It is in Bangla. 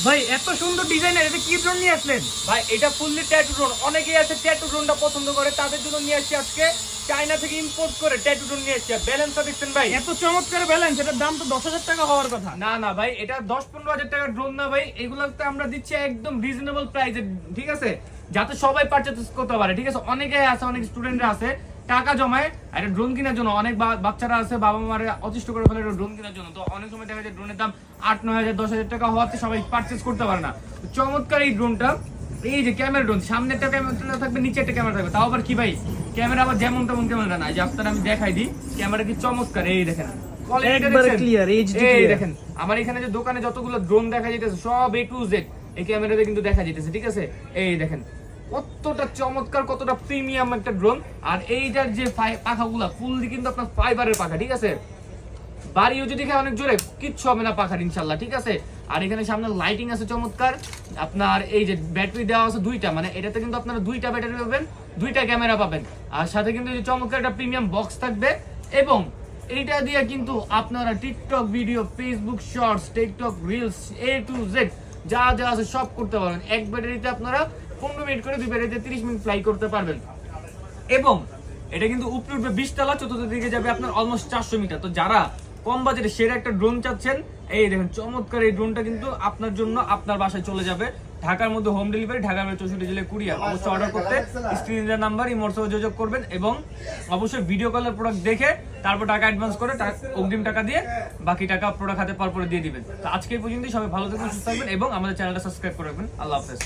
ভাই এত সুন্দর ডিজাইনের এটা কি ড্রোন নিয়ে আসলেন? ভাই এটা ফুললি ট্যাটু ড্রোন। অনেকেই আছে ট্যাটু ড্রোনটা পছন্দ করে, তাদের জন্য নিয়ে আসছি আজকে চায়না থেকে ইম্পোর্ট করে ট্যাটু ড্রোন নিয়ে আসছি। ব্যালেন্সটা দেখছেন ভাই, এত চমৎকার ব্যালেন্স, এটার দাম তো 10,000 টাকা হওয়ার কথা। না না ভাই, এটা 10-15 হাজার টাকার ড্রোন না ভাই, এগুলোতে আমরা দিচ্ছি একদম রিজনেবল প্রাইসে, ঠিক আছে, যাতে সবাই পারচেজ করতে পারে। ঠিক আছে, অনেকে আছে, অনেক স্টুডেন্টরা আছে টাকা জমায় একটা ড্রোন কেনার জন্য, অনেক বাচ্চারা আছে বাবা মারা অতিষ্ঠ করে ফেলে ড্রোন কেনার জন্য। তো অনেক সময় দেখা যায় ড্রোনের দাম 8-9 হাজার 10,000 টাকা হওয়াতে সবাই পারচেজ করতে পারে না। তো চমৎকার এই ড্রোনটা, এই যে ক্যামেরা ড্রোন, সামনে একটা ক্যামেরা থাকবে, নিচে একটা ক্যামেরা থাকবে, তাও আবার কি ভাই, ক্যামেরা আবার যেমন তেমন ক্যামেরা না, যে আপনারা আমি দেখাই দিই ক্যামেরা কি চমৎকার, এই দেখেন একবারে ক্লিয়ার, এইচডি এই ক্লিয়ার। দেখেন আমার এখানে যে দোকানে যতগুলো ড্রোন দেখা যাইতেছে সব A to Z এই ক্যামেরাতে কিন্তু দেখা যাইতেছে। ঠিক আছে, এই দেখেন কতটা চমৎকার, কতটা প্রিমিয়াম একটা ড্রোন। আর এইটার যে পাখাগুলা ফুললি কিন্তু আপনার ফাইবারের পাখা। ঠিক আছে, বাড়িও যদি খায় অনেক জোরে কিচ্ছু হবে না পাখার ইনশাল্লাহ। ঠিক আছে, আর এখানে সামনে লাইটিং আছে চমৎকার, আপনার এই যে ব্যাটারি দেওয়া আছে দুইটা, মানে এটাতে কিন্তু আপনারা দুইটা ব্যাটারি পাবেন, দুইটা ক্যামেরা পাবেন, আর সাথে কিন্তু এই যে চমৎকার একটা প্রিমিয়াম বক্স থাকবে। এবং এইটা দিয়ে কিন্তু আপনারা TikTok video, Facebook shorts, TikTok reels, A to Z যা যা আছে সব করতে পারবেন। এক ব্যাটারিতে আপনারা 15 মিনিট করে, দুই ব্যাটারিতে 30 মিনিট ফ্লাই করতে পারবেন। এবং এটা কিন্তু উপরে উঠবে 20 তলা, চতুর্থ দিকে যাবে আপনার অলমোস্ট 400 মিটার। তো যারা কম বাজেটে সেরা একটা ড্রোন চাচ্ছেন, এই দেখেন চমৎকার এই ড্রোনটা কিন্তু আপনার জন্য আপনার বাসায় চলে যাবে। ঢাকার মধ্যে হোম ডেলিভারি, ঢাকার মধ্যে 64 জেলায় কুরিয়ার। অবশ্যই অর্ডার করতে স্ক্রিনের নাম্বার এই মোটসে যোগাযোগ করবেন, এবং অবশ্যই ভিডিও কলের প্রোডাক্ট দেখে তারপর টাকা অ্যাডভান্স করে অগ্রিম টাকা দিয়ে বাকি টাকা প্রোডাক্ট হাতে পাওয়ার পরে দিয়ে দিবেন। তো আজকে এই পর্যন্তই, সবাই ভালো থাকবেন, সুস্থ থাকবেন এবং আমাদের চ্যানেলটা সাবস্ক্রাইব করে রাখবেন। আল্লাহ হাফেজ।